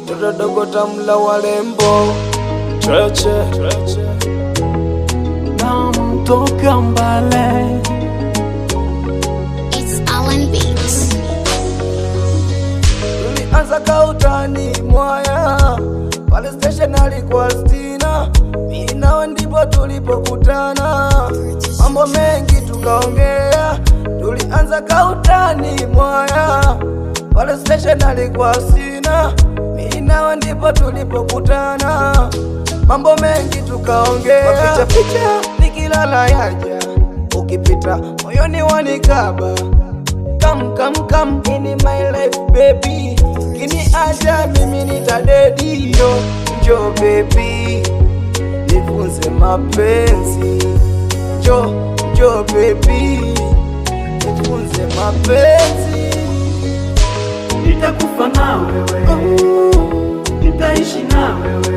Toto dogo tamla walembo Treche na mtoka mbale. It's Alan Beats. Tulianza kautani mwaya pale station alikuwa Stina, mimi nawe ndipo tulipokutana, mambo mengi tukaongea. Tulianza kautani mwaya pale station alikuwa Stina, mimi nawe ndipo tulipokutana, mambo mengi tukaongea. Picha picha nikilala yaja, ukipita moyoni wanikaba. Come in my life baby, kini aja mimi nitadedi yo. Njoo baby nifunze mapenzi, njoo baby nifunze mapenzi. Nitakufa na wewe, nitaishi na wewe,